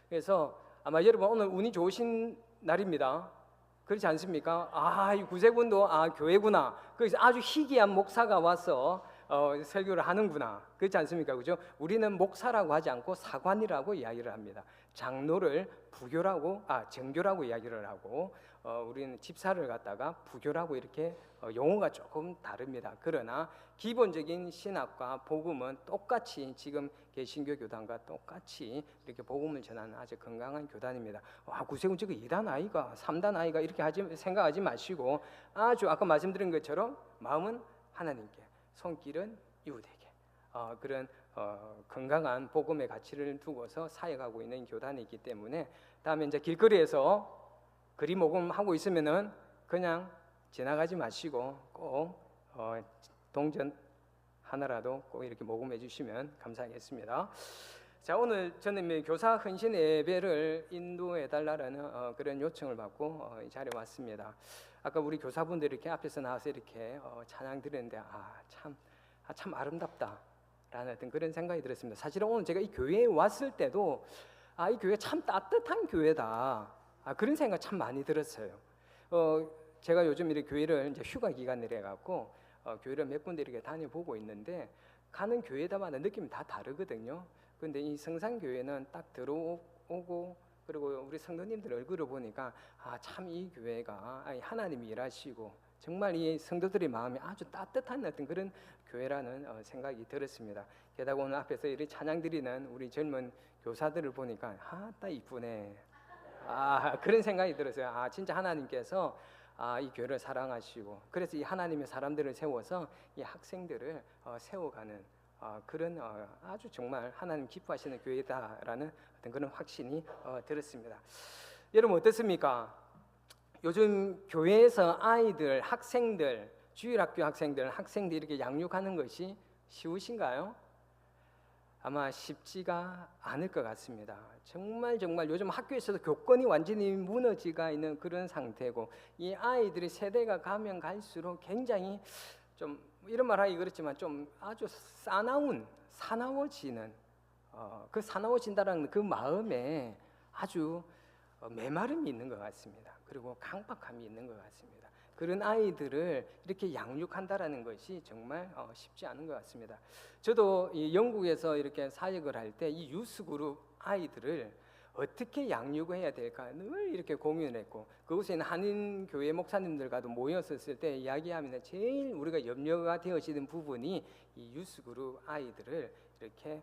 그래서 아마 여러분 오늘 운이 좋으신 날입니다. 그렇지 않습니까? 이 구세군도 교회구나. 그래서 아주 희귀한 목사가 와서 설교를 하는구나. 그렇지 않습니까? 그죠? 우리는 목사라고 하지 않고 사관이라고 이야기를 합니다. 장로를 정교라고 이야기를 하고, 우리는 집사를 갖다가 부교라고 이렇게 용어가 조금 다릅니다. 그러나 기본적인 신학과 복음은 똑같이 지금 개신교 교단과 똑같이 이렇게 복음을 전하는 아주 건강한 교단입니다. 구세군 저거 2단 아이가 3단 아이가 이렇게 생각하지 마시고, 아주 아까 말씀드린 것처럼 마음은 하나님께, 손길은 이웃에게, 그런 건강한 복음의 가치를 두고서 사역하고 있는 교단이기 때문에, 다음에 이제 길거리에서 그리 복음하고 있으면은 그냥 지나가지 마시고 꼭 동전 하나라도 꼭 이렇게 모금해 주시면 감사하겠습니다. 자, 오늘 저는 교사 헌신 예배를 인도해 달라는 그런 요청을 받고 이 자리에 왔습니다. 아까 우리 교사분들이 이렇게 앞에서 나와서 이렇게 찬양 드렸는데 참 아름답다라는 어떤 그런 생각이 들었습니다. 사실은 오늘 제가 이 교회에 왔을 때도 이 교회 참 따뜻한 교회다, 그런 생각 참 많이 들었어요. 제가 요즘 이렇게 교회를 이제 휴가 기간이래 갖고 교회를 몇 군데 이렇게 다녀보고 있는데, 가는 교회다마다 느낌이 다 다르거든요. 근데 이 성산교회는 딱 들어오고 그리고 우리 성도님들 얼굴을 보니까 참 이 교회가 하나님이 일하시고 정말 이 성도들의 마음이 아주 따뜻한 어떤 그런 교회라는 생각이 들었습니다. 게다가 오늘 앞에서 이렇게 찬양 드리는 우리 젊은 교사들을 보니까 딱 이쁘네, 그런 생각이 들었어요. 진짜 하나님께서 이 교회를 사랑하시고, 그래서 이 하나님의 사람들을 세워서 이 학생들을 세워가는 그런 아주 정말 하나님 기뻐하시는 교회다라는 어떤 그런 확신이 들었습니다. 여러분 어떻습니까? 요즘 교회에서 아이들, 학생들, 주일학교 학생들 이렇게 양육하는 것이 쉬우신가요? 아마 쉽지가 않을 것 같습니다. 정말 요즘 학교에서도 교권이 완전히 무너지가 있는 그런 상태고, 이 아이들이 세대가 가면 갈수록 굉장히 좀 이런 말 하기 그렇지만 좀 아주 사나워지는 그 사나워진다는 그 마음에 아주 메마름이 있는 것 같습니다. 그리고 강박함이 있는 것 같습니다. 그런 아이들을 이렇게 양육한다라는 것이 정말 쉽지 않은 것 같습니다. 저도 이 영국에서 이렇게 사역을 할 때 이 유스 그룹 아이들을 어떻게 양육을 해야 될까 늘 이렇게 고민을 했고, 그곳에 있는 한인 교회 목사님들과도 모였었을 때 이야기하면 제일 우리가 염려가 되어지는 부분이 이 유스 그룹 아이들을 이렇게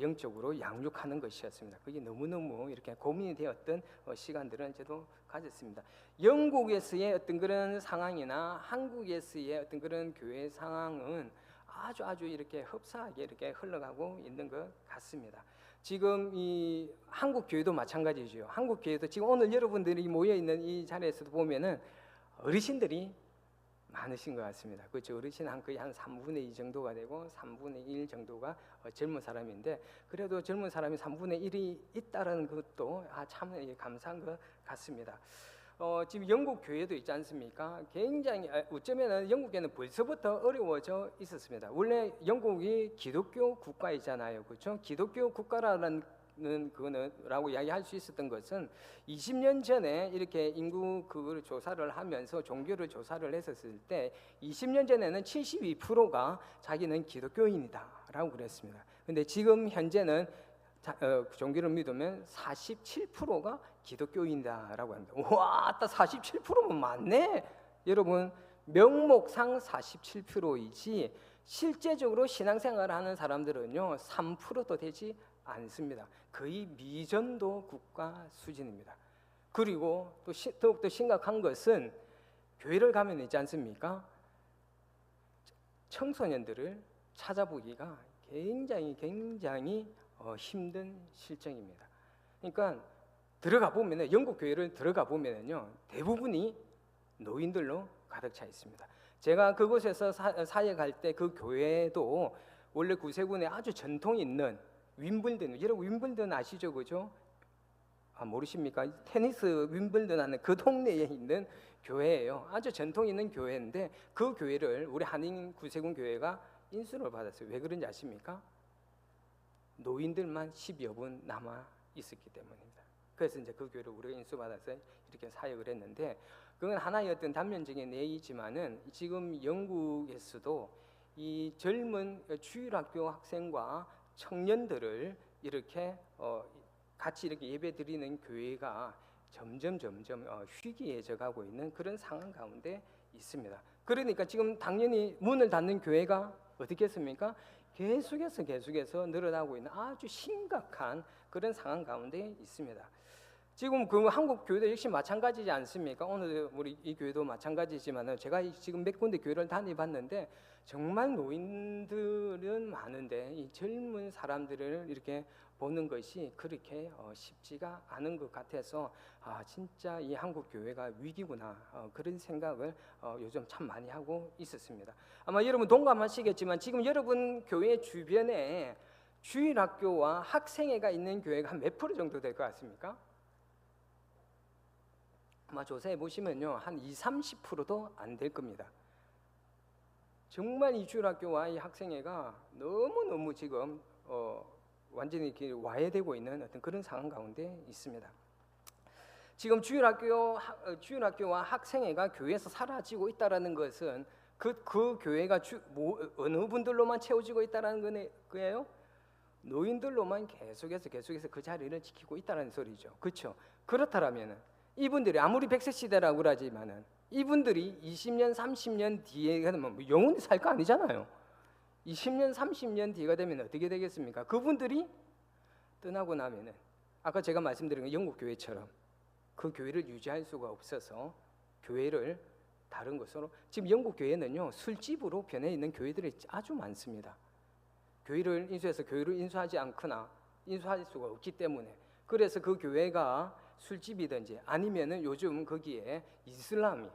영적으로 양육하는 것이었습니다. 그게 너무너무 이렇게 고민이 되었던 시간들은 저도 가졌습니다. 영국에서의 어떤 그런 상황이나 한국에서의 어떤 그런 교회 상황은 아주 이렇게 흡사하게 이렇게 흘러가고 있는 것 같습니다. 지금 이 한국 교회도 마찬가지죠. 한국 교회도 지금 오늘 여러분들이 모여 있는 이 자리에서도 보면은 어르신들이 많으신 것 같습니다. 그렇죠. 어르신 거의 한 3분의 2 정도가 되고 3분의 1 정도가 젊은 사람인데, 그래도 젊은 사람이 3분의 1이 있다는 것도 참 감사한 것 같습니다. 지금 영국 교회도 있지 않습니까? 굉장히 어쩌면은 영국에는 벌써부터 어려워져 있었습니다. 원래 영국이 기독교 국가이잖아요, 그렇죠? 기독교 국가라는 그거라고 이야기할 수 있었던 것은 20년 전에 이렇게 인구 그걸 조사를 하면서 종교를 조사를 했었을 때 20년 전에는 72%가 자기는 기독교인이다라고 그랬습니다. 근데 지금 현재는 종교를 믿으면 47%가 기독교인이다라고 합니다. 와, 딱 47%면 많네. 여러분, 명목상 47%이지 실제적으로 신앙생활을 하는 사람들은요 3%도 되지 않습니다. 거의 미전도 국가 수준입니다. 그리고 또 더욱더 심각한 것은 교회를 가면 있지 않습니까? 청소년들을 찾아보기가 굉장히 힘든 실정입니다. 그러니까 들어가 보면은 영국 교회를 들어가 보면은요 대부분이 노인들로 가득 차 있습니다. 제가 그곳에서 사역할 때 그 교회도 원래 구세군에 아주 전통 있는 윈블든, 여러분 윈블든 아시죠, 그죠? 모르십니까? 테니스 윈블든 하는 그 동네에 있는 교회예요. 아주 전통 있는 교회인데 그 교회를 우리 한인 구세군 교회가 인수를 받았어요. 왜 그런지 아십니까? 노인들만 10여 분 남아 있었기 때문입니다. 그래서 이제 그 교회를 우리가 인수받아서 이렇게 사역을 했는데, 그건 하나의 어떤 단면적인 예이지만은 지금 영국에서도 이 젊은 주일학교 학생과 청년들을 이렇게 같이 이렇게 예배드리는 교회가 점점 희귀해져 가고 있는 그런 상황 가운데 있습니다. 그러니까 지금 당연히 문을 닫는 교회가 어떻게 했습니까? 계속해서 늘어나고 있는 아주 심각한 그런 상황 가운데 있습니다. 지금 그 한국 교회도 역시 마찬가지지 않습니까? 오늘 우리 이 교회도 마찬가지지만 제가 지금 몇 군데 교회를 다녀봤는데 정말 노인들은 많은데 이 젊은 사람들을 이렇게 보는 것이 그렇게 쉽지가 않은 것 같아서 진짜 이 한국 교회가 위기구나, 그런 생각을 요즘 참 많이 하고 있었습니다. 아마 여러분 동감하시겠지만 지금 여러분 교회 주변에 주일학교와 학생회가 있는 교회가 한 몇 프로 정도 될 것 같습니까? 아마 조사해 보시면요, 한 20-30%도 안 될 겁니다. 정말 이 주일학교와 이 학생회가 너무너무 지금 완전히 이렇게 와해되고 있는 어떤 그런 상황 가운데 있습니다. 지금 주일학교와 학생회가 교회에서 사라지고 있다라는 것은 그 교회가 어느 분들로만 채워지고 있다라는 거예요? 노인들로만 계속해서 그 자리를 지키고 있다는 소리죠. 그렇죠? 그렇다라면은 이분들이 아무리 100세 시대라고 그러지만은 이분들이 20년, 30년 뒤에 되면 영원히 살 거 아니잖아요. 20년, 30년 뒤가 되면 어떻게 되겠습니까? 그분들이 떠나고 나면은 아까 제가 말씀드린 영국 교회처럼 그 교회를 유지할 수가 없어서 교회를 다른 것으로, 지금 영국 교회는요 술집으로 변해 있는 교회들이 아주 많습니다. 교회를 인수해서 교회를 인수하지 않거나 인수할 수가 없기 때문에, 그래서 그 교회가 술집이든지 아니면은 요즘 거기에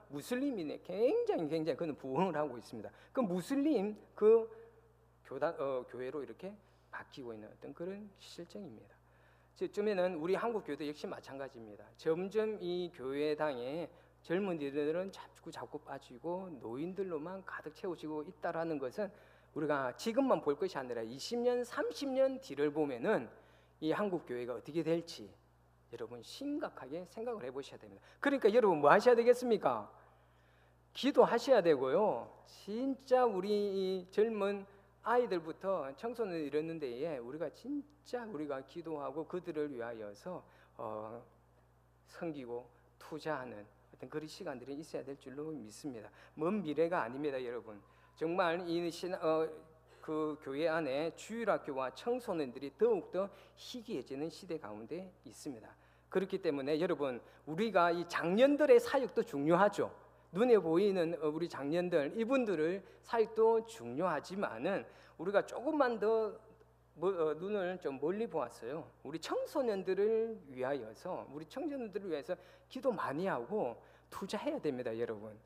무슬림이 굉장히 그는 부흥을 하고 있습니다. 그 무슬림 교회로 이렇게 바뀌고 있는 어떤 그런 실정입니다. 지금에는 우리 한국 교회도 역시 마찬가지입니다. 점점 이 교회당에 젊은이들은 자꾸 빠지고 노인들로만 가득 채워지고 있다라는 것은 우리가 지금만 볼 것이 아니라 20년, 30년 뒤를 보면은 이 한국 교회가 어떻게 될지 여러분 심각하게 생각을 해보셔야 됩니다. 그러니까 여러분 뭐 하셔야 되겠습니까? 기도하셔야 되고요. 진짜 우리 이 젊은 아이들부터 청소년을 이뤘는데 우리가 기도하고 그들을 위하여서 섬기고 투자하는 어떤 그런 시간들이 있어야 될 줄로 믿습니다. 먼 미래가 아닙니다, 여러분. 정말 그 교회 안에 주일학교와 청소년들이 더욱더 희귀해지는 시대 가운데 있습니다. 그렇기 때문에 여러분, 우리가 이 장년들의 사역도 중요하죠. 눈에 보이는 우리 장년들, 이분들을 사역도 중요하지만은 우리가 조금만 더 눈을 좀 멀리 보았어요. 우리 청소년들을 위하여서, 우리 청소년들을 위해서 기도 많이 하고 투자해야 됩니다, 여러분.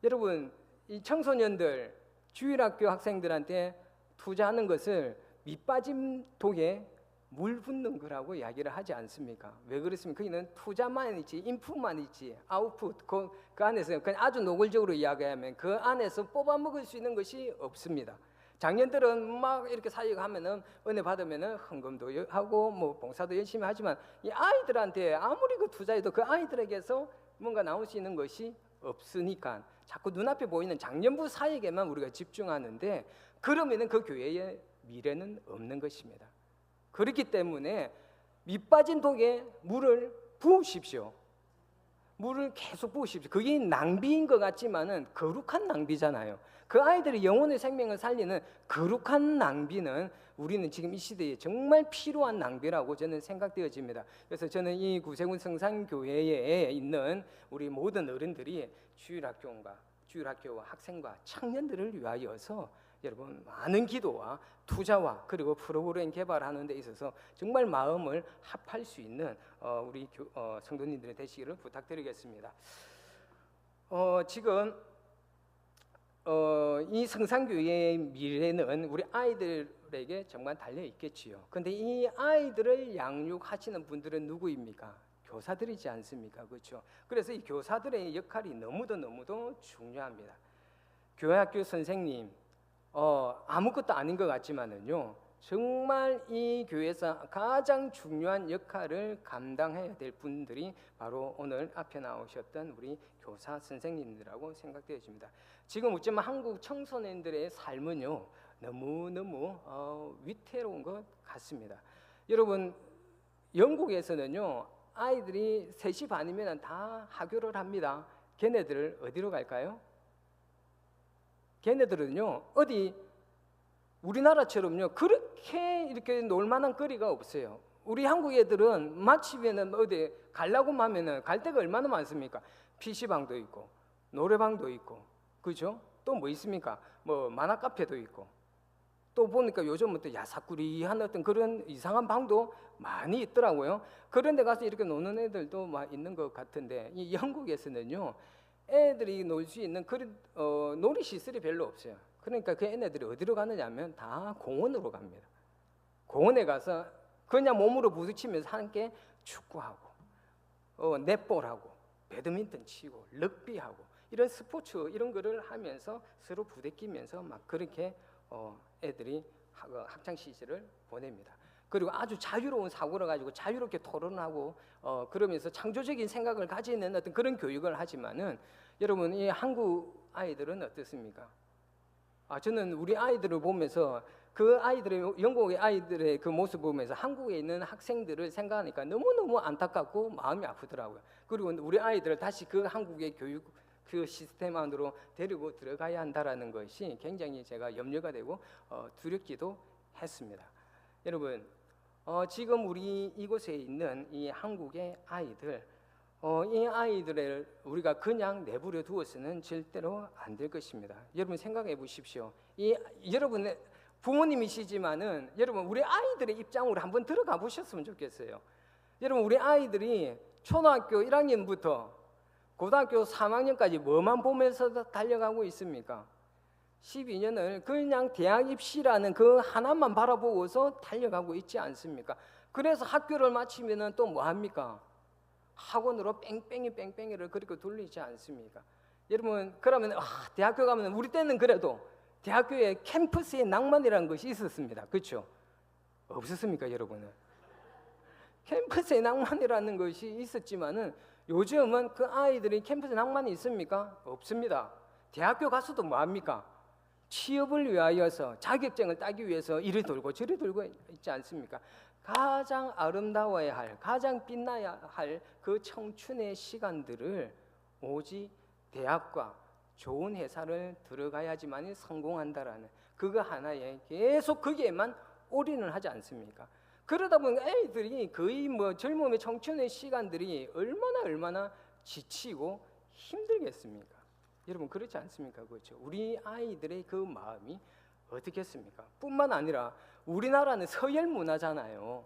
여러분, 이 청소년들, 주일학교 학생들한테 투자하는 것을 밑빠진 독에 물 붓는 거라고 이야기를 하지 않습니까? 왜 그렇습니까? 거기는 투자만 있지 인풋만 있지 아웃풋 그 안에서 그냥 아주 노골적으로 이야기하면 그 안에서 뽑아 먹을 수 있는 것이 없습니다. 장년들은 막 이렇게 사역하면은 은혜 받으면은 헌금도 하고 뭐 봉사도 열심히 하지만 이 아이들한테 아무리 그 투자해도 그 아이들에게서 뭔가 나올 수 있는 것이 없으니까 자꾸 눈앞에 보이는 장년부 사역에만 우리가 집중하는데, 그러면은 그 교회의 미래는 없는 것입니다. 그렇기 때문에 밑빠진 독에 물을 부으십시오. 물을 계속 부으십시오. 그게 낭비인 것 같지만은 거룩한 낭비잖아요. 그 아이들의 영혼의 생명을 살리는 거룩한 낭비는 우리는 지금 이 시대에 정말 필요한 낭비라고 저는 생각되어집니다. 그래서 저는 이 구세군 성산교회에 있는 우리 모든 어른들이 주일학교와 학생과 청년들을 위하여서 여러분 많은 기도와 투자와 그리고 프로그램 개발하는 데 있어서 정말 마음을 합할 수 있는 우리 성도님들이 되시기를 부탁드리겠습니다. 지금 이 성산교회의 미래는 우리 아이들에게 정말 달려 있겠지요. 근데 이 아이들을 양육하시는 분들은 누구입니까? 교사들이지 않습니까? 그렇죠? 그래서 이 교사들의 역할이 너무도 중요합니다. 교회학교 선생님 아무것도 아닌 것 같지만은요, 정말 이 교회에서 가장 중요한 역할을 감당해야 될 분들이 바로 오늘 앞에 나오셨던 우리 교사 선생님들이라고 생각되어집니다. 지금 어쩌면 한국 청소년들의 삶은요 너무너무 위태로운 것 같습니다. 여러분, 영국에서는요 아이들이 3시 반이면 다 하교를 합니다. 걔네들 어디로 갈까요? 걔네들은요 어디 우리나라처럼요 그렇게 이렇게 놀만한 거리가 없어요. 우리 한국 애들은 마치면은 어디 가려고 하면은 갈 데가 얼마나 많습니까? PC방도 있고 노래방도 있고, 그죠? 또 뭐 있습니까? 뭐 만화 카페도 있고, 또 보니까 요즘은 또 야사꾸리한 어떤 그런 이상한 방도 많이 있더라고요. 그런 데 가서 이렇게 노는 애들도 막 있는 것 같은데, 이 영국에서는요 애들이 놀 수 있는 그런 놀이 시설이 별로 없어요. 그러니까 그 애네들이 어디로 가느냐면 다 공원으로 갑니다. 공원에 가서 그냥 몸으로 부딪히면서 함께 축구하고 넷볼하고 배드민턴 치고 럭비하고 이런 스포츠 이런 거를 하면서 서로 부대끼면서 막 그렇게 애들이 학창 시절을 보냅니다. 그리고 아주 자유로운 사고를 가지고 자유롭게 토론하고 그러면서 창조적인 생각을 가지는 어떤 그런 교육을 하지만은, 여러분 이 한국 아이들은 어떻습니까? 저는 우리 아이들을 보면서 그 아이들의 영국의 아이들의 그 모습 보면서 한국에 있는 학생들을 생각하니까 너무너무 안타깝고 마음이 아프더라고요. 그리고 우리 아이들을 다시 그 한국의 교육 그 시스템 안으로 데리고 들어가야 한다라는 것이 굉장히 제가 염려가 되고 두렵기도 했습니다. 여러분, 지금 우리 이곳에 있는 이 한국의 아이들, 이 아이들을 우리가 그냥 내버려 두어서는 절대로 안 될 것입니다. 여러분 생각해 보십시오. 여러분의 부모님이시지만은 여러분 우리 아이들의 입장으로 한번 들어가 보셨으면 좋겠어요. 여러분 우리 아이들이 초등학교 1학년부터 고등학교 3학년까지 뭐만 보면서 달려가고 있습니까? 12년을 그냥 대학 입시라는 그 하나만 바라보고서 달려가고 있지 않습니까? 그래서 학교를 마치면은 또 뭐 합니까? 학원으로 뺑뺑이를 그렇게 돌리지 않습니까? 여러분, 그러면 대학교 가면 우리 때는 그래도 대학교에 캠퍼스의 낭만이라는 것이 있었습니다. 그렇죠? 없었습니까, 여러분은? 캠퍼스의 낭만이라는 것이 있었지만은 요즘은 그 아이들이 캠퍼스 낭만이 있습니까? 없습니다. 대학교 가서도 뭐 합니까? 취업을 위하여서 자격증을 따기 위해서 이리 돌고 저리 돌고 있지 않습니까? 가장 아름다워야 할, 가장 빛나야 할 그 청춘의 시간들을 오직 대학과 좋은 회사를 들어가야지만 성공한다라는 그거 하나에 계속 거기에만 올인을 하지 않습니까? 그러다 보니까 애들이 거의 뭐 젊음의 청춘의 시간들이 얼마나 지치고 힘들겠습니까? 여러분 그렇지 않습니까? 그렇죠? 우리 아이들의 그 마음이 어떻겠습니까? 뿐만 아니라 우리나라는 서열 문화잖아요.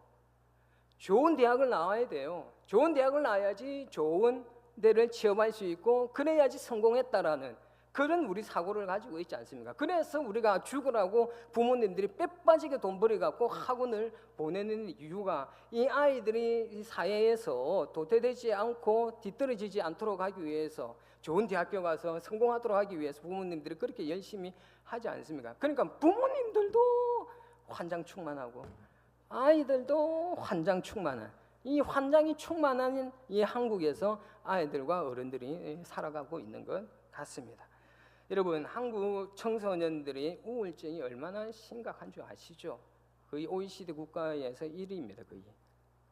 좋은 대학을 나와야 돼요. 좋은 대학을 나와야지 좋은 데를 취업할 수 있고 그래야지 성공했다라는 그런 우리 사고를 가지고 있지 않습니까? 그래서 우리가 죽으라고 부모님들이 빼빠지게 돈 벌여갖고 학원을 보내는 이유가 이 아이들이 사회에서 도태되지 않고 뒤떨어지지 않도록 하기 위해서 좋은 대학교 가서 성공하도록 하기 위해서 부모님들이 그렇게 열심히 하지 않습니까? 그러니까 부모님들도 환장 충만하고 아이들도 환장 충만한 이 환장이 충만한 이 한국에서 아이들과 어른들이 살아가고 있는 것 같습니다. 여러분 한국 청소년들의 우울증이 얼마나 심각한 줄 아시죠? 거의 OECD 국가에서 1위입니다. 거의.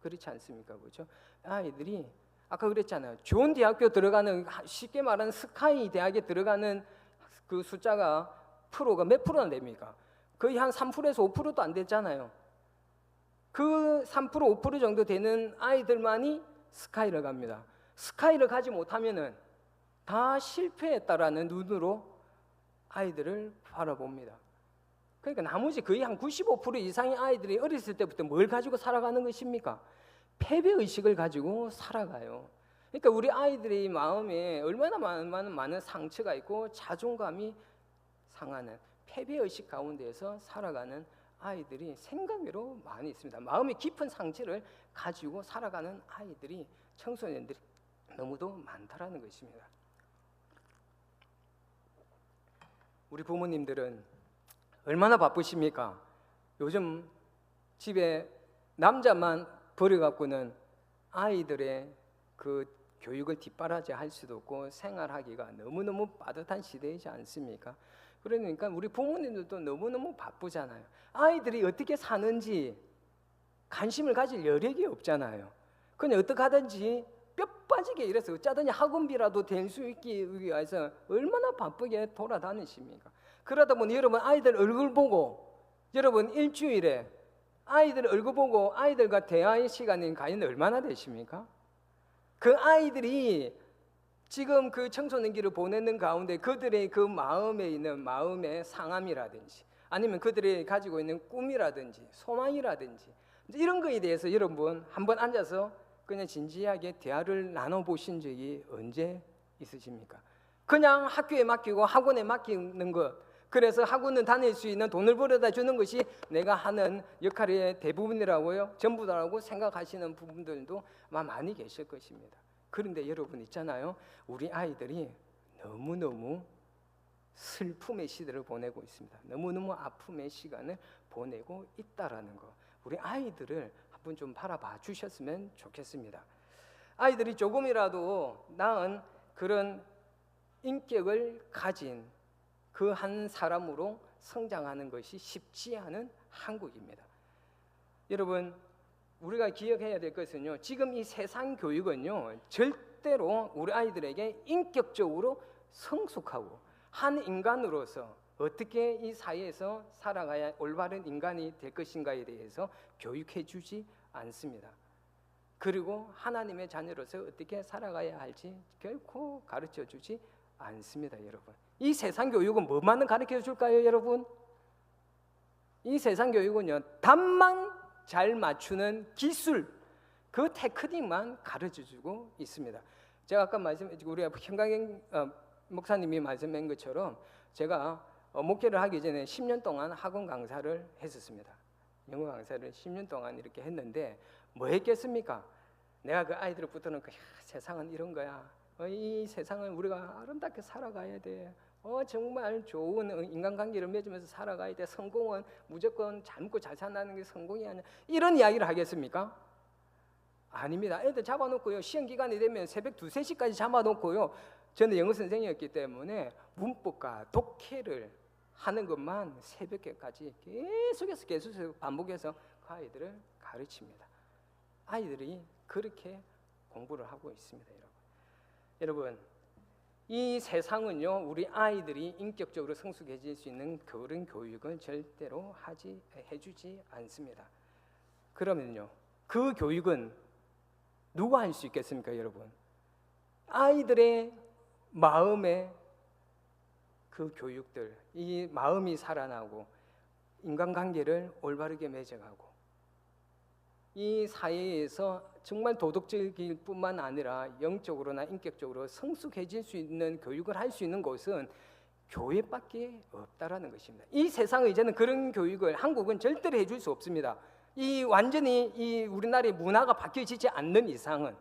그렇지 않습니까? 그렇죠? 아이들이 아까 그랬잖아요. 좋은 대학교 들어가는 쉽게 말하는 스카이 대학에 들어가는 그 숫자가 프로가 몇 프로나 됩니까? 거의 한 3%에서 5%도 안 됐잖아요. 그 3% 5% 정도 되는 아이들만이 스카이를 갑니다. 스카이를 가지 못하면은 다 실패했다라는 눈으로 아이들을 바라봅니다. 그러니까 나머지 거의 한 95% 이상의 아이들이 어렸을 때부터 뭘 가지고 살아가는 것입니까? 패배의식을 가지고 살아가요. 그러니까 우리 아이들의 마음에 얼마나 많은 상처가 있고 자존감이 상하는 패배의식 가운데에서 살아가는 아이들이 생각외로 많이 있습니다. 마음의 깊은 상처를 가지고 살아가는 아이들이 청소년들이 너무도 많다라는 것입니다. 우리 부모님들은 얼마나 바쁘십니까? 요즘 집에 남자만 버려갖고는 아이들의 그 교육을 뒷바라지 할 수도 없고 생활하기가 너무너무 빠듯한 시대이지 않습니까? 그러니까 우리 부모님들도 너무너무 바쁘잖아요. 아이들이 어떻게 사는지 관심을 가질 여력이 없잖아요. 그냥 어떻게 하든지 뼈 빠지게 일해서 어쩌든지 학원비라도 될 수 있기 위해서 얼마나 바쁘게 돌아다니십니까? 그러다 보니 여러분 아이들 얼굴 보고 여러분 일주일에 아이들 얼굴 보고 아이들과 대화의 시간이 과연 얼마나 되십니까? 그 아이들이 지금 그 청소년기를 보내는 가운데 그들의 그 마음에 있는 마음의 상함이라든지 아니면 그들이 가지고 있는 꿈이라든지 소망이라든지 이런 거에 대해서 여러분 한번 앉아서 그냥 진지하게 대화를 나눠보신 적이 언제 있으십니까? 그냥 학교에 맡기고 학원에 맡기는 것, 그래서 학원은 다닐 수 있는 돈을 벌어다 주는 것이 내가 하는 역할의 대부분이라고요, 전부다라고 생각하시는 부분들도 아마 많이 계실 것입니다. 그런데 여러분 있잖아요, 우리 아이들이 너무너무 슬픔의 시대를 보내고 있습니다. 너무너무 아픔의 시간을 보내고 있다라는 거, 우리 아이들을 한번 좀 바라봐 주셨으면 좋겠습니다. 아이들이 조금이라도 나은 그런 인격을 가진 그 한 사람으로 성장하는 것이 쉽지 않은 한국입니다. 여러분 우리가 기억해야 될 것은요, 지금 이 세상 교육은요 절대로 우리 아이들에게 인격적으로 성숙하고 한 인간으로서 어떻게 이 사회에서 살아가야 올바른 인간이 될 것인가에 대해서 교육해 주지 않습니다. 그리고 하나님의 자녀로서 어떻게 살아가야 할지 결코 가르쳐 주지 않습니다. 여러분 이 세상 교육은 뭐만 가르쳐 줄까요? 여러분 이 세상 교육은요 답만 잘 맞추는 기술, 그 테크닉만 가르쳐 주고 있습니다. 제가 아까 우리 현강행 목사님이 말씀한 것처럼 제가 목회를 하기 전에 10년 동안 학원 강사를 했었습니다. 영어 강사를 10년 동안 이렇게 했는데 뭐 했겠습니까? 내가 그 아이들을 붙들어놓고 세상은 이런 거야. 이 세상은 우리가 아름답게 살아가야 돼. 정말 좋은 인간관계를 맺으면서 살아가야 돼. 성공은 무조건 잘 먹고 잘 산다는 게 성공이 아니야. 이런 이야기를 하겠습니까? 아닙니다. 애들 잡아놓고요, 시험 기간이 되면 새벽 2, 3시까지 잡아놓고요, 저는 영어 선생님이었기 때문에 문법과 독해를 하는 것만 새벽에까지 계속해서 반복해서 그 아이들을 가르칩니다. 아이들이 그렇게 공부를 하고 있습니다. 여러분 이 세상은요 우리 아이들이 인격적으로 성숙해질 수 있는 그런 교육을 절대로 해주지 않습니다. 그러면요 그 교육은 누가 할 수 있겠습니까? 여러분 아이들의 마음의 그 교육들, 이 마음이 살아나고 인간관계를 올바르게 맺어가고 이 사회에서 정말 도덕적일 뿐만 아니라 영적으로나 인격적으로 성숙해질 수 있는 교육을 할 수 있는 곳은 교회밖에 없다라는 것입니다. 이 세상은 이제는 그런 교육을 한국은 절대로 해줄 수 없습니다. 이 완전히 이 우리나라의 문화가 바뀌어지지 않는 이상은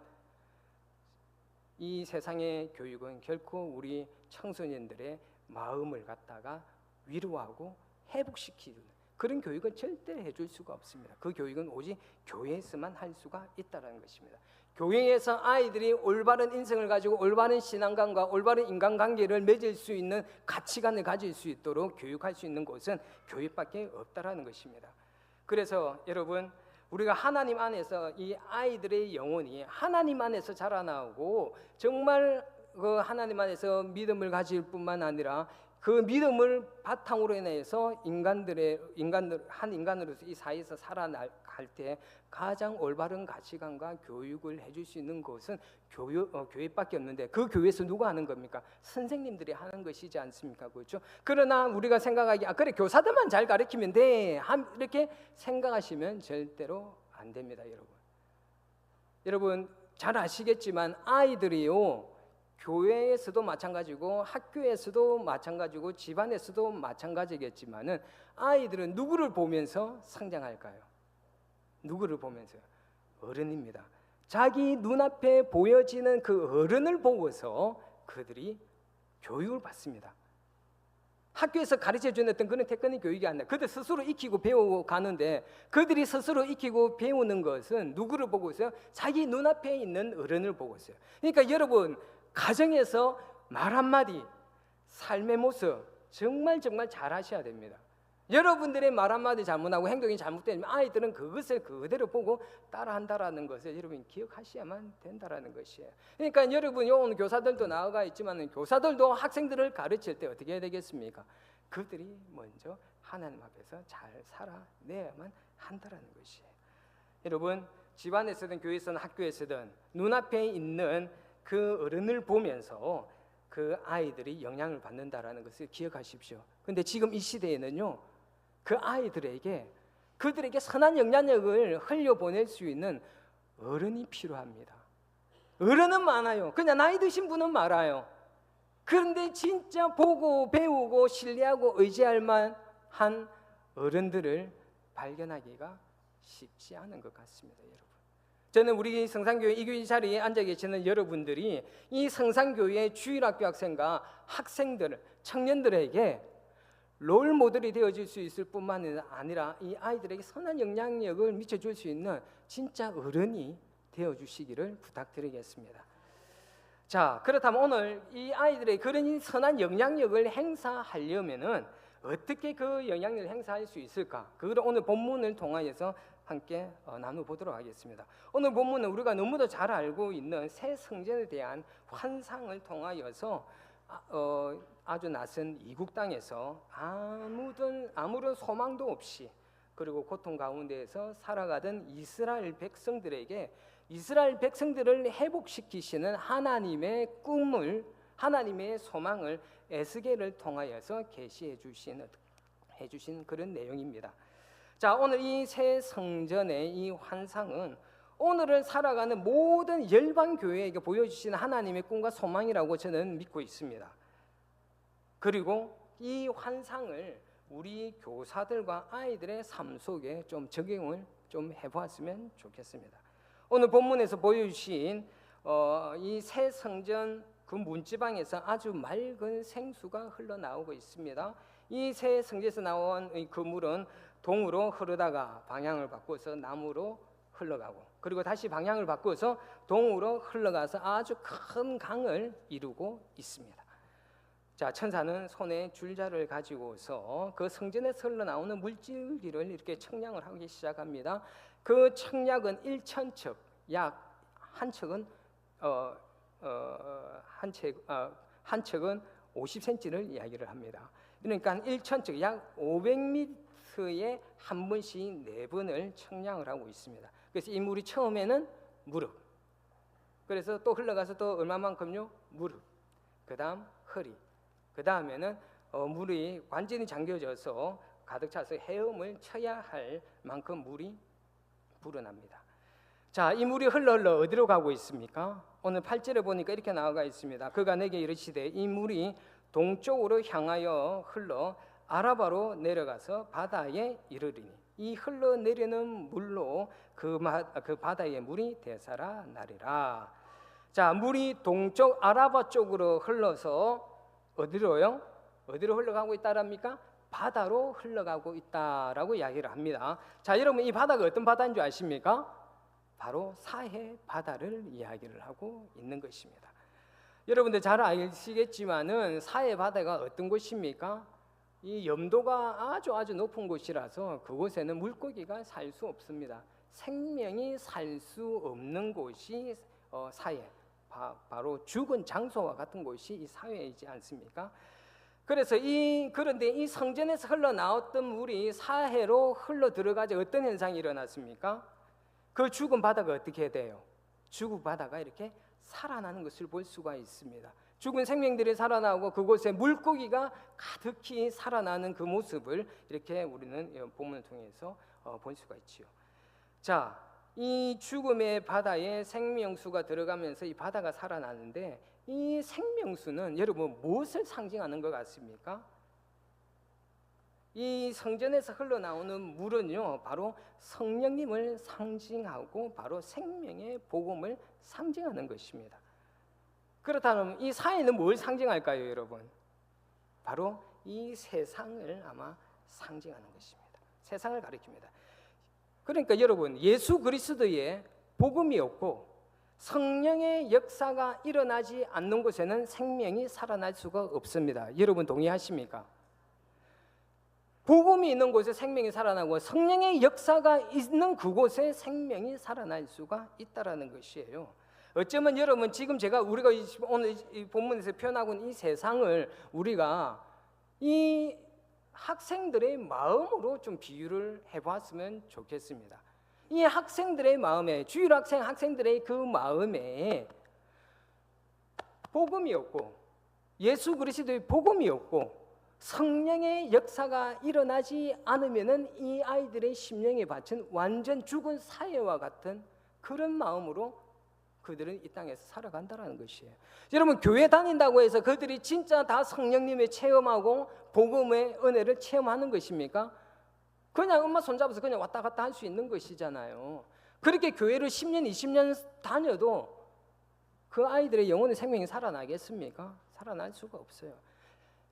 이 세상의 교육은 결코 우리 청소년들의 마음을 갖다가 위로하고 회복시키는 그런 교육은 절대 해줄 수가 없습니다. 그 교육은 오직 교회에서만 할 수가 있다는 것입니다. 교회에서 아이들이 올바른 인생을 가지고 올바른 신앙관과 올바른 인간관계를 맺을 수 있는 가치관을 가질 수 있도록 교육할 수 있는 곳은 교회밖에 없다는 것입니다. 그래서 여러분 우리가 하나님 안에서 이 아이들의 영혼이 하나님 안에서 자라나고 정말 그 하나님 안에서 믿음을 가질 뿐만 아니라 그 믿음을 바탕으로 인해서 한 인간으로서 이 사회에서 살아갈 때 가장 올바른 가치관과 교육을 해줄 수 있는 것은 교회밖에 없는데 그 교회에서 누가 하는 겁니까? 선생님들이 하는 것이지 않습니까? 그렇죠? 그러나 우리가 생각하기에 그래 교사들만 잘 가르치면 돼 이렇게 생각하시면 절대로 안 됩니다. 여러분 잘 아시겠지만 아이들이요 교회에서도 마찬가지고 학교에서도 마찬가지고 집안에서도 마찬가지겠지만은 아이들은 누구를 보면서 성장할까요? 누구를 보면서요? 어른입니다. 자기 눈앞에 보여지는 그 어른을 보고서 그들이 교육을 받습니다. 학교에서 가르쳐주는 어떤 그런 테크닉 교육이 아니라 그들 스스로 익히고 배우고 가는데, 그들이 스스로 익히고 배우는 것은 누구를 보고 있어요? 자기 눈앞에 있는 어른을 보고 있어요. 그러니까 여러분, 가정에서 말 한마디, 삶의 모습 정말 잘 하셔야 됩니다. 여러분들의 말 한마디 잘못하고 행동이 잘못되면 아이들은 그것을 그대로 보고 따라한다라는 것을 여러분이 기억하셔야만 된다라는 것이에요. 그러니까 여러분, 오늘 교사들도 나아가 있지만 교사들도 학생들을 가르칠 때 어떻게 해야 되겠습니까? 그들이 먼저 하나님 앞에서 잘 살아내야만 한다라는 것이에요. 여러분, 집안에서든 교회에서든 학교에서든 눈앞에 있는 그 어른을 보면서 그 아이들이 영향을 받는다라는 것을 기억하십시오. 근데 지금 이 시대에는요, 그 아이들에게, 그들에게 선한 영향력을 흘려보낼 수 있는 어른이 필요합니다. 어른은 많아요. 그냥 나이 드신 분은 많아요. 그런데 진짜 보고 배우고 신뢰하고 의지할 만한 어른들을 발견하기가 쉽지 않은 것 같습니다, 여러분. 저는 우리 성산교회 이 자리에 앉아 계시는 여러분들이 이 성산교회 주일학교 학생과 학생들, 청년들에게 롤 모델이 되어줄 수 있을 뿐만 아니라 이 아이들에게 선한 영향력을 미쳐줄 수 있는 진짜 어른이 되어주시기를 부탁드리겠습니다. 자, 그렇다면 오늘 이 아이들의 그런 선한 영향력을 행사하려면은 어떻게 그 영향력을 행사할 수 있을까? 그걸 오늘 본문을 통하여서 함께 나눠보도록 하겠습니다. 오늘 본문은 우리가 너무도 잘 알고 있는 새 성전에 대한 환상을 통하여서 아주 낯선 이국 땅에서 아무런 소망도 없이 그리고 고통 가운데에서 살아가던 이스라엘 백성들에게 이스라엘 백성들을 회복시키시는 하나님의 꿈을, 하나님의 소망을 에스겔을 통하여서 계시해 주신 그런 내용입니다. 자, 오늘 이 새 성전의 이 환상은 오늘을 살아가는 모든 열방 교회에게 보여주시는 하나님의 꿈과 소망이라고 저는 믿고 있습니다. 그리고 이 환상을 우리 교사들과 아이들의 삶 속에 좀 적용을 좀 해보았으면 좋겠습니다. 오늘 본문에서 보여주신 이 새 성전 그 문지방에서 아주 맑은 생수가 흘러나오고 있습니다. 이 새 성전에서 나온 그 물은 동으로 흐르다가 방향을 바꿔서 남으로 흘러가고, 그리고 다시 방향을 바꿔서 동으로 흘러가서 아주 큰 강을 이루고 있습니다. 자, 천사는 손에 줄자를 가지고서 그 성전에서 흘러나오는 물줄기를 이렇게 청량을 하기 시작합니다. 그 청량은 1,000척, 약 한 척은 한 척은 50cm를 이야기를 합니다. 그러니까 1,000척, 약 500m에 한 번씩 4번을 청량을 하고 있습니다. 그래서 이 물이 처음에는 무릎, 그래서 또 흘러가서 또 얼마만큼요? 무릎, 그 다음 허리, 그 다음에는 물이 완전히 잠겨져서 가득 차서 헤엄을 쳐야 할 만큼 물이 불어납니다. 자, 이 물이 흘러 어디로 가고 있습니까? 오늘 8절에 보니까 이렇게 나와 있습니다. 그가 내게 이르시되 이 물이 동쪽으로 향하여 흘러 아라바로 내려가서 바다에 이르리니 이 흘러내리는 물로 그 바다의 물이 되살아나리라. 자, 물이 동쪽 아라바 쪽으로 흘러서 어디로요? 어디로 흘러가고 있다랍니까? 바다로 흘러가고 있다라고 이야기를 합니다. 자, 여러분, 이 바다가 어떤 바다인 줄 아십니까? 바로 사해 바다를 이야기를 하고 있는 것입니다. 여러분들 잘 아시겠지만은 사해 바다가 어떤 곳입니까? 이 염도가 아주 높은 곳이라서 그곳에는 물고기가 살 수 없습니다. 생명이 살 수 없는 곳이 사해, 바로 죽은 장소와 같은 곳이 이 사해이지 않습니까? 그래서 그런데 이 성전에서 흘러나왔던 물이 사해로 흘러 들어가자 어떤 현상이 일어났습니까? 그 죽은 바다가 어떻게 돼요? 죽은 바다가 이렇게 살아나는 것을 볼 수가 있습니다. 죽은 생명들이 살아나고 그곳에 물고기가 가득히 살아나는 그 모습을 이렇게 우리는 본문을 통해서 볼 수가 있지요. 자, 이 죽음의 바다에 생명수가 들어가면서 이 바다가 살아나는데 이 생명수는 여러분 무엇을 상징하는 것 같습니까? 이 성전에서 흘러나오는 물은요, 바로 성령님을 상징하고 바로 생명의 복음을 상징하는 것입니다. 그렇다면 이 사해는 뭘 상징할까요, 여러분? 바로 이 세상을 아마 상징하는 것입니다. 세상을 가리킵니다. 그러니까 여러분, 예수 그리스도의 복음이 없고 성령의 역사가 일어나지 않는 곳에는 생명이 살아날 수가 없습니다. 여러분 동의하십니까? 복음이 있는 곳에 생명이 살아나고 성령의 역사가 있는 그곳에 생명이 살아날 수가 있다라는 것이에요. 어쩌면 여러분 지금 우리가 오늘 이 본문에서 표현하고 있는 이 세상을 우리가 이 학생들의 마음으로 좀 비유를 해보았으면 좋겠습니다. 이 학생들의 마음에, 주일 학생들의 그 마음에 복음이 없고 예수 그리스도의 복음이 없고 성령의 역사가 일어나지 않으면은 이 아이들의 심령의 밭은 완전 죽은 사회와 같은 그런 마음으로 그들은 이 땅에서 살아간다는 것이에요. 여러분, 교회 다닌다고 해서 그들이 진짜 다 성령님의 체험하고 복음의 은혜를 체험하는 것입니까? 그냥 엄마 손잡아서 그냥 왔다 갔다 할 수 있는 것이잖아요. 그렇게 교회를 10년, 20년 다녀도 그 아이들의 영혼의 생명이 살아나겠습니까? 살아날 수가 없어요.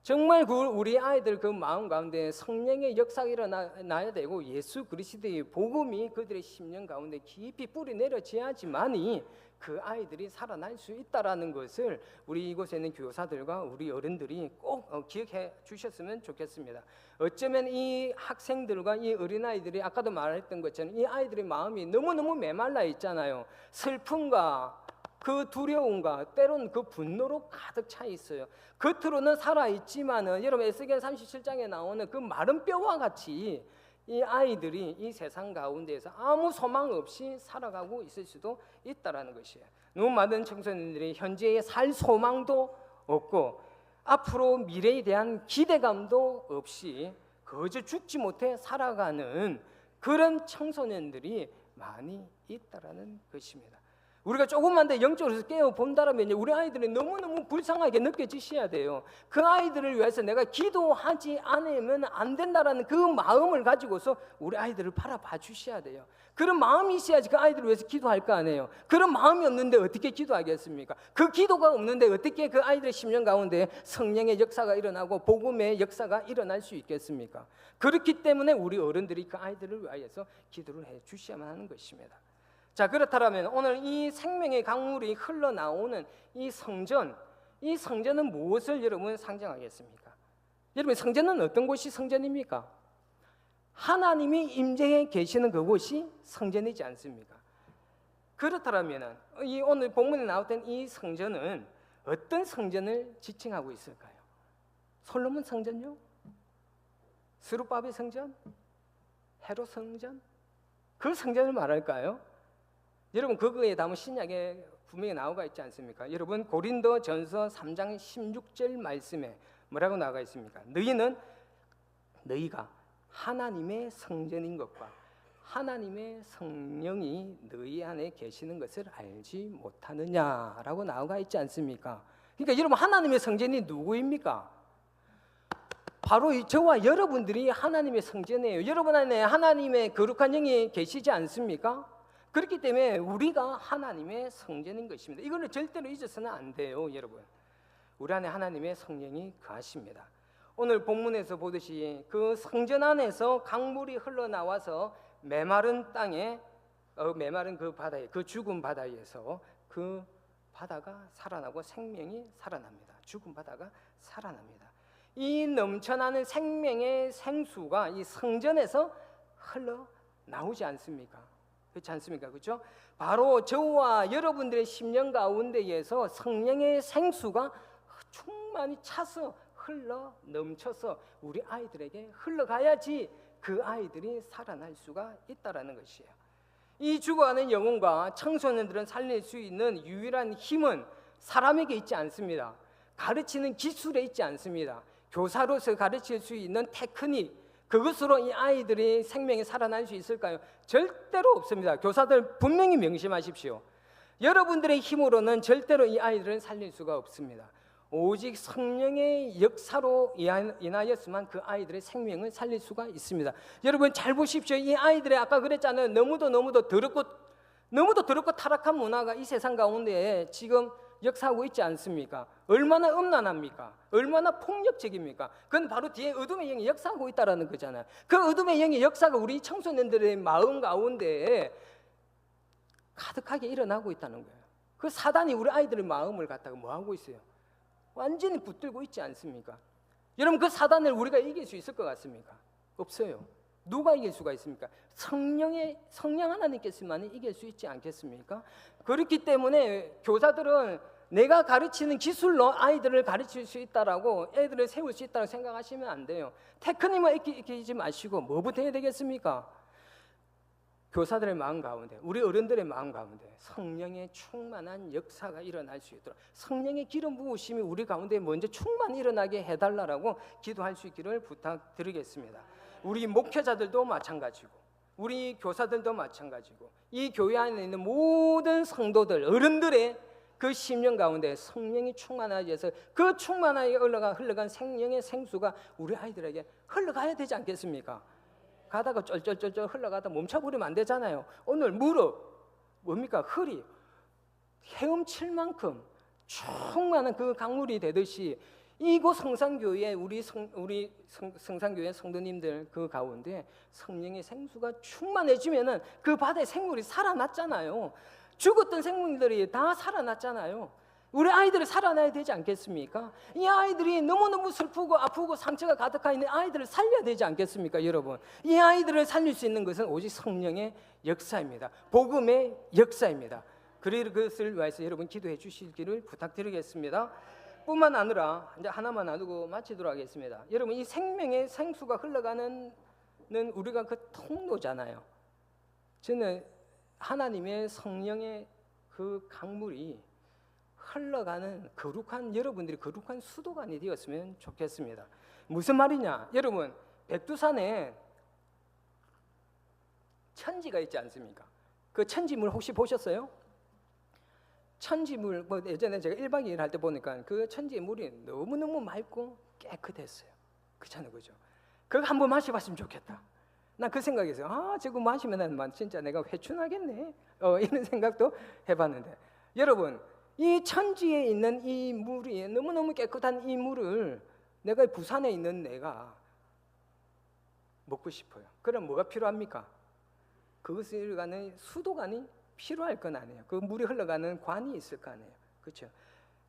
정말 우리 아이들 그 마음 가운데 성령의 역사가 일어나야 되고 예수 그리스도의 복음이 그들의 심령 가운데 깊이 뿌리 내려져야지만이 그 아이들이 살아날 수 있다라는 것을 우리 이곳에 있는 교사들과 우리 어른들이 꼭 기억해 주셨으면 좋겠습니다. 어쩌면 이 학생들과 이 어린아이들이 아까도 말했던 것처럼 이 아이들의 마음이 너무너무 메말라 있잖아요. 슬픔과 그 두려움과 때로는 그 분노로 가득 차 있어요. 겉으로는 살아있지만은 여러분 에스겔 37장에 나오는 그 마른 뼈와 같이 이 아이들이 이 세상 가운데에서 아무 소망 없이 살아가고 있을 수도 있다라는 것이에요. 너무 많은 청소년들이 현재에 살 소망도 없고 앞으로 미래에 대한 기대감도 없이 그저 죽지 못해 살아가는 그런 청소년들이 많이 있다라는 것입니다. 우리가 조금만 더 영적으로 깨어본다면 우리 아이들이 너무너무 불쌍하게 느껴지셔야 돼요. 그 아이들을 위해서 내가 기도하지 않으면 안 된다라는 그 마음을 가지고서 우리 아이들을 바라봐 주셔야 돼요. 그런 마음이 있어야지 그 아이들을 위해서 기도할 거 아니에요. 그런 마음이 없는데 어떻게 기도하겠습니까? 그 기도가 없는데 어떻게 그 아이들의 심령 가운데 성령의 역사가 일어나고 복음의 역사가 일어날 수 있겠습니까? 그렇기 때문에 우리 어른들이 그 아이들을 위해서 기도를 해 주셔야만 하는 것입니다. 자, 그렇다면 오늘 이 생명의 강물이 흘러나오는 이 성전은 무엇을 여러분 상징하겠습니까? 여러분, 성전은 어떤 곳이 성전입니까? 하나님이 임재해 계시는 그곳이 성전이지 않습니까? 그렇다면 이 오늘 본문에 나왔던 이 성전은 어떤 성전을 지칭하고 있을까요? 솔로몬 성전요? 스룹바벨 성전? 헤롯 성전? 그 성전을 말할까요? 여러분, 그거에 담은 신약에 분명히 나오가 있지 않습니까? 여러분, 고린도전서 3장 16절 말씀에 뭐라고 나와 있습니까? 너희가 하나님의 성전인 것과 하나님의 성령이 너희 안에 계시는 것을 알지 못하느냐라고 나와 있지 않습니까? 그러니까 여러분, 하나님의 성전이 누구입니까? 바로 저와 여러분들이 하나님의 성전이에요. 여러분 안에 하나님의 거룩한 영이 계시지 않습니까? 그렇기 때문에 우리가 하나님의 성전인 것입니다. 이거는 절대로 잊어서는 안 돼요, 여러분. 우리 안에 하나님의 성령이 거하십니다. 오늘 본문에서 보듯이 그 성전 안에서 강물이 흘러나와서 메마른 땅에 메마른 그 바다에, 그 죽은 바다에서 그 바다가 살아나고 생명이 살아납니다. 죽은 바다가 살아납니다. 이 넘쳐나는 생명의 생수가 이 성전에서 흘러나오지 않습니까? 그렇지 않습니까? 그렇죠? 바로 저와 여러분들의 심령 가운데에서 성령의 생수가 충만히 차서 흘러 넘쳐서 우리 아이들에게 흘러가야지 그 아이들이 살아날 수가 있다라는 것이에요. 이 죽어가는 영혼과 청소년들은 살릴 수 있는 유일한 힘은 사람에게 있지 않습니다. 가르치는 기술에 있지 않습니다. 교사로서 가르칠 수 있는 테크닉, 그것으로 이 아이들이 생명이 살아날 수 있을까요? 절대로 없습니다. 교사들 분명히 명심하십시오. 여러분들의 힘으로는 절대로 이 아이들을 살릴 수가 없습니다. 오직 성령의 역사로 인하여서만 그 아이들의 생명을 살릴 수가 있습니다. 여러분 잘 보십시오. 이 아이들의 아까 그랬잖아요. 너무도 더럽고 타락한 문화가 이 세상 가운데 지금 역사하고 있지 않습니까? 얼마나 음란합니까? 얼마나 폭력적입니까? 그건 바로 뒤에 어둠의 영이 역사하고 있다는 거잖아요. 그 어둠의 영의 역사가 우리 청소년들의 마음 가운데 가득하게 일어나고 있다는 거예요. 그 사단이 우리 아이들의 마음을 갖다가 뭐 하고 있어요? 완전히 붙들고 있지 않습니까? 여러분, 그 사단을 우리가 이길 수 있을 것 같습니까? 없어요. 누가 이길 수가 있습니까? 성령 하나님께서만 이길 수 있지 않겠습니까? 그렇기 때문에 교사들은 내가 가르치는 기술로 아이들을 가르칠 수 있다라고, 애들을 세울 수 있다고 생각하시면 안 돼요. 테크닉만 익히지 마시고 뭐부터 해야 되겠습니까? 교사들의 마음 가운데, 우리 어른들의 마음 가운데 성령의 충만한 역사가 일어날 수 있도록, 성령의 기름 부으심이 우리 가운데 먼저 충만히 일어나게 해달라고 기도할 수 있기를 부탁드리겠습니다. 우리 목회자들도 마찬가지고, 우리 교사들도 마찬가지고, 이 교회 안에 있는 모든 성도들, 어른들의 그 심령 가운데 성령이 충만하게 해서 그 충만하게 흘러간 생명의 생수가 우리 아이들에게 흘러가야 되지 않겠습니까? 가다가 쩔쩔쩔쩔 흘러가다 멈춰버리면 안 되잖아요. 오늘 무릎, 뭡니까? 허리 헤엄칠 만큼 충만한 그 강물이 되듯이 이곳 성산교회, 우리 성산교회 성도님들 그 가운데 성령의 생수가 충만해지면은 그 바다의 생물이 살아났잖아요. 죽었던 생물들이 다 살아났잖아요. 우리 아이들이 살아나야 되지 않겠습니까? 이 아이들이 너무너무 슬프고 아프고 상처가 가득한 있는 아이들을 살려야 되지 않겠습니까, 여러분? 이 아이들을 살릴 수 있는 것은 오직 성령의 역사입니다. 복음의 역사입니다. 그것을 위해서 여러분 기도해 주시기를 부탁드리겠습니다. 뿐만 아니라 이제 하나만 나누고 마치도록 하겠습니다. 여러분, 이 생명의 생수가 흘러가는 우리가 그 통로잖아요. 저는 하나님의 성령의 그 강물이 흘러가는 거룩한, 여러분들이 거룩한 수도관이 되었으면 좋겠습니다. 무슨 말이냐? 여러분, 백두산에 천지가 있지 않습니까? 그 천지물 혹시 보셨어요? 천지물, 뭐 예전에 제가 1박 2일 할 때 보니까 그 천지의 물이 너무너무 맑고 깨끗했어요. 그렇잖아요, 그죠? 그거 한번 마셔봤으면 좋겠다. 난 그 생각했어요. 아, 저거 마시면 진짜 내가 회춘하겠네. 이런 생각도 해봤는데, 여러분, 이 천지에 있는 이 물이, 너무너무 깨끗한 이 물을 내가 부산에 있는 내가 먹고 싶어요. 그럼 뭐가 필요합니까? 그것을 가는 수도관이 필요할 건 아니에요. 그 물이 흘러가는 관이 있을 거 아니에요. 그렇죠?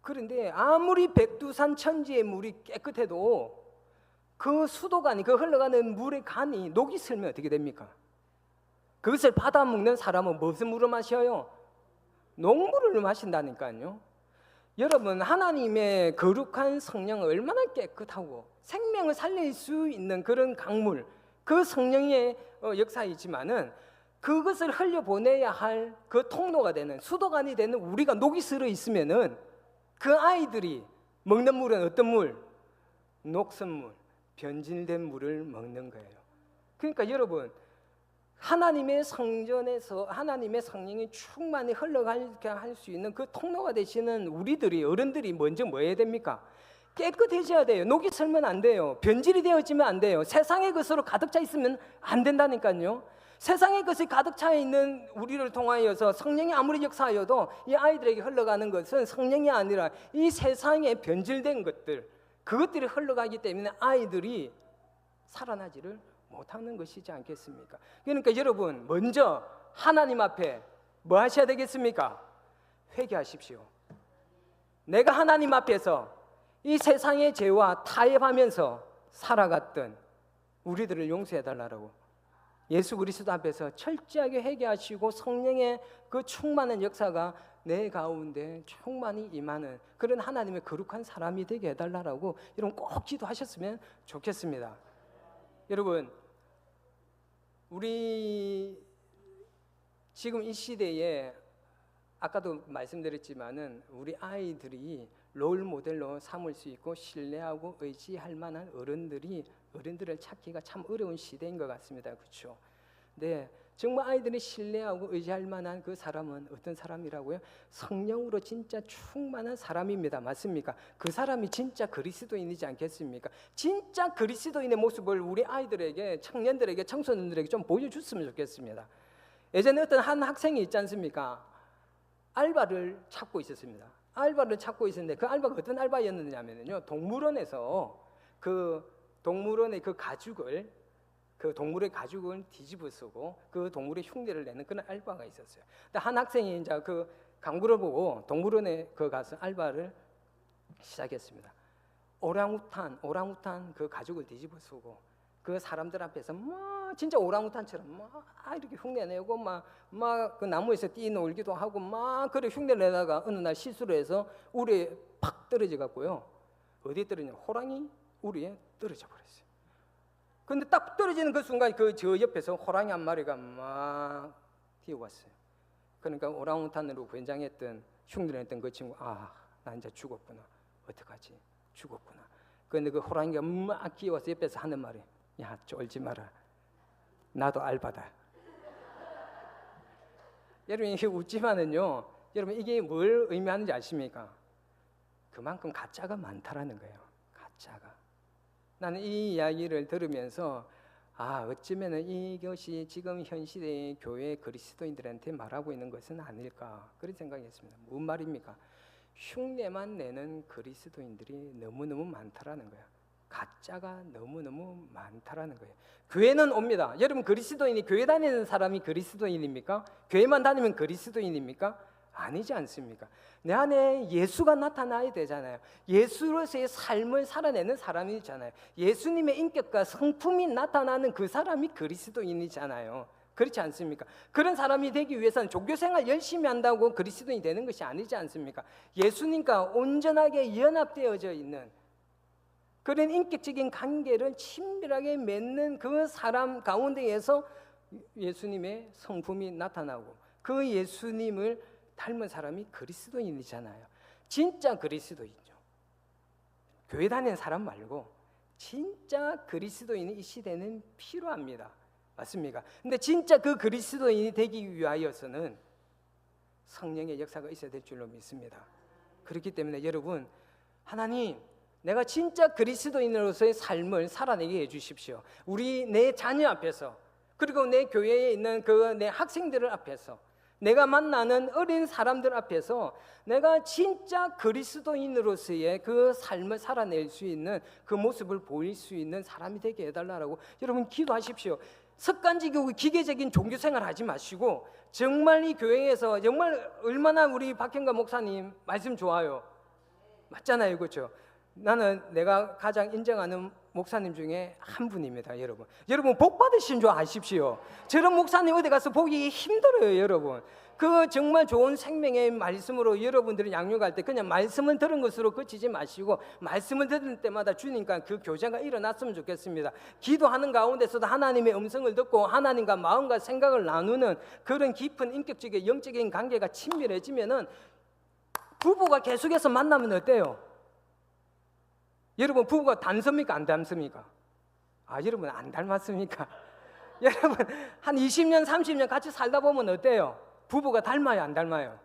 그런데 아무리 백두산 천지의 물이 깨끗해도 그 수도관이, 그 흘러가는 물의 간이 녹이 슬면 어떻게 됩니까? 그것을 받아먹는 사람은 무슨 물을 마셔요? 녹물을 마신다니까요. 여러분, 하나님의 거룩한 성령은 얼마나 깨끗하고 생명을 살릴 수 있는 그런 강물, 그 성령의 역사이지만은 그것을 흘려보내야 할 그 통로가 되는, 수도관이 되는 우리가 녹이 슬어 있으면은 그 아이들이 먹는 물은 어떤 물? 녹슨물, 변질된 물을 먹는 거예요. 그러니까 여러분, 하나님의 성전에서 하나님의 성령이 충만히 흘러가게 할 수 있는 그 통로가 되시는 우리들이, 어른들이 먼저 뭐 해야 됩니까? 깨끗해져야 돼요. 녹이 슬면 안 돼요. 변질이 되어지면 안 돼요. 세상의 것으로 가득 차 있으면 안 된다니까요. 세상의 것이 가득 차 있는 우리를 통하여서 성령이 아무리 역사하여도 이 아이들에게 흘러가는 것은 성령이 아니라 이 세상에 변질된 것들, 그것들이 흘러가기 때문에 아이들이 살아나지를 못하는 것이지 않겠습니까? 그러니까 여러분, 먼저 하나님 앞에 뭐 하셔야 되겠습니까? 회개하십시오. 내가 하나님 앞에서 이 세상의 죄와 타협하면서 살아갔던 우리들을 용서해달라고 예수 그리스도 앞에서 철저하게 회개하시고 성령의 그 충만한 역사가 내 가운데 충만히 임하는 그런 하나님의 거룩한 사람이 되게 해달라고 여러분 꼭 기도하셨으면 좋겠습니다. 여러분, 우리 지금 이 시대에 아까도 말씀드렸지만은 우리 아이들이 롤 모델로 삼을 수 있고 신뢰하고 의지할 만한 어른들을 찾기가 참 어려운 시대인 것 같습니다. 그렇죠? 네, 정말 아이들이 신뢰하고 의지할 만한 그 사람은 어떤 사람이라고요? 성령으로 진짜 충만한 사람입니다. 맞습니까? 그 사람이 진짜 그리스도인이지 않겠습니까? 진짜 그리스도인의 모습을 우리 아이들에게, 청년들에게, 청소년들에게 좀 보여줬으면 좋겠습니다. 예전에 어떤 한 학생이 있지 않습니까? 알바를 찾고 있었습니다. 알바를 찾고 있었는데 그 알바가 어떤 알바였느냐면요, 동물원에서 그 동물원의 그 가죽을, 그 동물의 가죽을 뒤집어 쓰고 그 동물의 흉내를 내는 그런 알바가 있었어요. 근데 한 학생이 이제 그 광고를 보고 동물원에 그 가서 알바를 시작했습니다. 오랑우탄 그 가죽을 뒤집어 쓰고 그 사람들 앞에서 막 진짜 오랑우탄처럼 막 이렇게 흉내내고 막 그 나무에서 뛰놀기도 하고 막 그래 흉내를 내다가 어느 날 실수를 해서 우리에 팍 떨어져 갖고요. 어디에 떨어지냐? 호랑이 우리에 떨어져 버렸어요. 근데 딱 떨어지는 그 순간 그 저 옆에서 호랑이 한 마리가 막 뛰어왔어요. 그러니까 오랑우탄으로 변장했던 흉내냈던 그 친구, 나 이제 죽었구나. 어떡하지? 죽었구나. 그런데 그 호랑이가 막 기어와서 옆에서 하는 말이, 야, 쫄지 마라. 나도 알바다. 여러분, 이게 웃지만은요, 여러분 이게 뭘 의미하는지 아십니까? 그만큼 가짜가 많다라는 거예요. 가짜가. 나는 이 이야기를 들으면서 어쩌면 이것이 지금 현 시대의 교회 그리스도인들한테 말하고 있는 것은 아닐까, 그런 생각했습니다. 무슨 말입니까? 흉내만 내는 그리스도인들이 너무너무 많다라는 거예요. 가짜가 너무너무 많다라는 거예요. 교회는 옵니다. 여러분, 그리스도인이 교회 다니는 사람이 그리스도인입니까? 교회만 다니면 그리스도인입니까? 아니지 않습니까? 내 안에 예수가 나타나야 되잖아요. 예수로서의 삶을 살아내는 사람이잖아요. 예수님의 인격과 성품이 나타나는 그 사람이 그리스도인이잖아요. 그렇지 않습니까? 그런 사람이 되기 위해서는 종교생활 열심히 한다고 그리스도인이 되는 것이 아니지 않습니까? 예수님과 온전하게 연합되어져 있는 그런 인격적인 관계를 친밀하게 맺는 그 사람 가운데에서 예수님의 성품이 나타나고 그 예수님을 닮은 사람이 그리스도인이잖아요. 진짜 그리스도인이죠. 교회 다니는 사람 말고 진짜 그리스도인이 이 시대는 필요합니다. 맞습니까? 근데 진짜 그 그리스도인이 되기 위하여서는 성령의 역사가 있어야 될 줄로 믿습니다. 그렇기 때문에 여러분, 하나님, 내가 진짜 그리스도인으로서의 삶을 살아내게 해주십시오. 내 자녀 앞에서, 그리고 내 교회에 있는 내 학생들 앞에서, 내가 만나는 어린 사람들 앞에서 내가 진짜 그리스도인으로서의 그 삶을 살아낼 수 있는 그 모습을 보일 수 있는 사람이 되게 해달라고 여러분 기도하십시오. 습관적이고 기계적인 종교생활 하지 마시고 정말 이 교회에서 정말 얼마나 우리 박형관 목사님 말씀 좋아요. 맞잖아요, 그렇죠? 나는 내가 가장 인정하는 목사님 중에 한 분입니다, 여러분. 여러분 복 받으신 줄 아십시오. 저런 목사님 어디 가서 보기 힘들어요, 여러분. 그 정말 좋은 생명의 말씀으로 여러분들이 양육할 때 그냥 말씀을 들은 것으로 그치지 마시고 말씀을 들을 때마다 주님과 그 교제가 일어났으면 좋겠습니다. 기도하는 가운데서도 하나님의 음성을 듣고 하나님과 마음과 생각을 나누는 그런 깊은 인격적인 영적인 관계가 친밀해지면은 부부가 계속해서 만나면 어때요? 여러분 부부가 닮습니까? 안 닮습니까? 여러분 안 닮았습니까? 여러분 한 20년 30년 같이 살다 보면 어때요? 부부가 닮아요? 안 닮아요?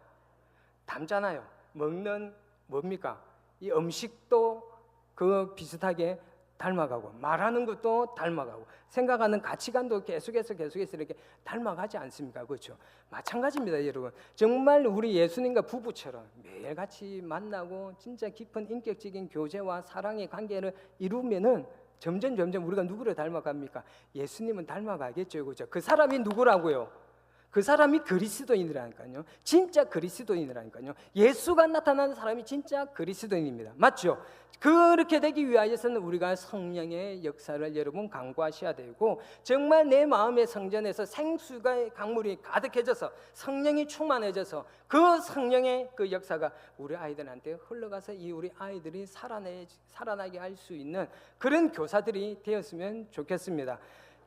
닮잖아요. 먹는 뭡니까? 이 음식도 그 비슷하게 닮아가고 말하는 것도 닮아가고 생각하는 가치관도 계속해서 이렇게 닮아가지 않습니까? 그렇죠? 마찬가지입니다, 여러분. 정말 우리 예수님과 부부처럼 매일 같이 만나고 진짜 깊은 인격적인 교제와 사랑의 관계를 이루면은 점점 우리가 누구를 닮아갑니까? 예수님은 닮아가겠죠, 그렇죠? 그 사람이 누구라고요? 그 사람이 그리스도인이라니까요. 진짜 그리스도인이라니까요. 예수가 나타나는 사람이 진짜 그리스도인입니다. 맞죠? 그렇게 되기 위하여서는 우리가 성령의 역사를 여러분 간구하셔야 되고 정말 내 마음의 성전에서 생수가 강물이 가득해져서 성령이 충만해져서 그 성령의 그 역사가 우리 아이들한테 흘러가서 이 우리 아이들이 살아나게 할 수 있는 그런 교사들이 되었으면 좋겠습니다.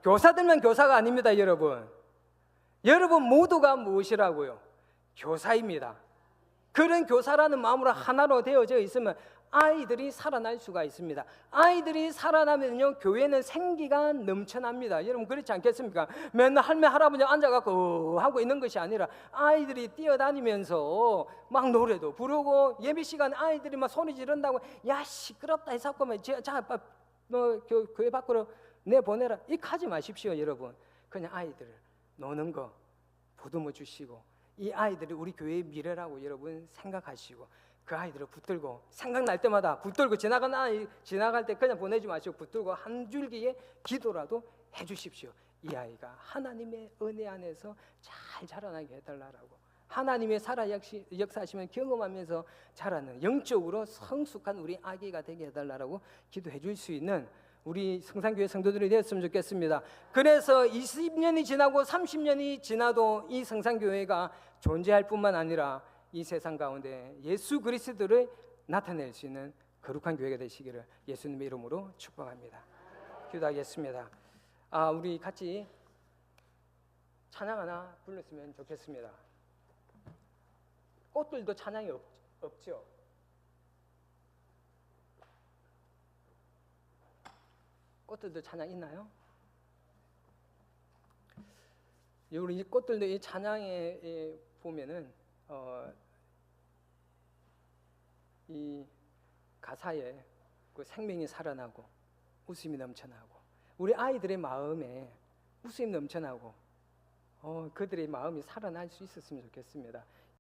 교사들만 교사가 아닙니다, 여러분. 여러분 모두가 무엇이라고요? 교사입니다. 그런 교사라는 마음으로 하나로 되어져 있으면 아이들이 살아날 수가 있습니다. 아이들이 살아나면요 교회는 생기가 넘쳐납니다. 여러분 그렇지 않겠습니까? 맨날 할매 할아버지 앉아갖고 하고 있는 것이 아니라 아이들이 뛰어다니면서 막 노래도 부르고 예배 시간에 아이들이 막 소리 지른다고 야 시끄럽다 해서만 너 교회 밖으로 내보내라 이렇게 하지 마십시오. 여러분 그냥 아이들을 노는 거 보듬어 주시고 이 아이들이 우리 교회의 미래라고 여러분 생각하시고 그 아이들을 붙들고 생각날 때마다 붙들고 지나갈 때 그냥 보내지 마시고 붙들고 한 줄기의 기도라도 해주십시오. 이 아이가 하나님의 은혜 안에서 잘 자라나게 해달라고. 하나님의 살아 역사하시면 경험하면서 자라는 영적으로 성숙한 우리 아기가 되게 해달라고 기도해 줄 수 있는 우리 성산교회 성도들이 되었으면 좋겠습니다. 그래서 20년이 지나고 30년이 지나도 이 성산교회가 존재할 뿐만 아니라 이 세상 가운데 예수 그리스도를 나타낼 수 있는 거룩한 교회가 되시기를 예수님의 이름으로 축복합니다. 기도하겠습니다. 우리 같이 찬양 하나 불렀으면 좋겠습니다. 꽃들도 찬양이 없죠? 꽃들도 찬양 있나요? 우리 꽃들도 이 찬양에 보면은 이 가사에 그 생명이 살아나고 웃음이 넘쳐나고 우리 아이들의 마음에 웃음이 넘쳐나고 그들의 마음이 살아날 수 있었으면 좋겠습니다.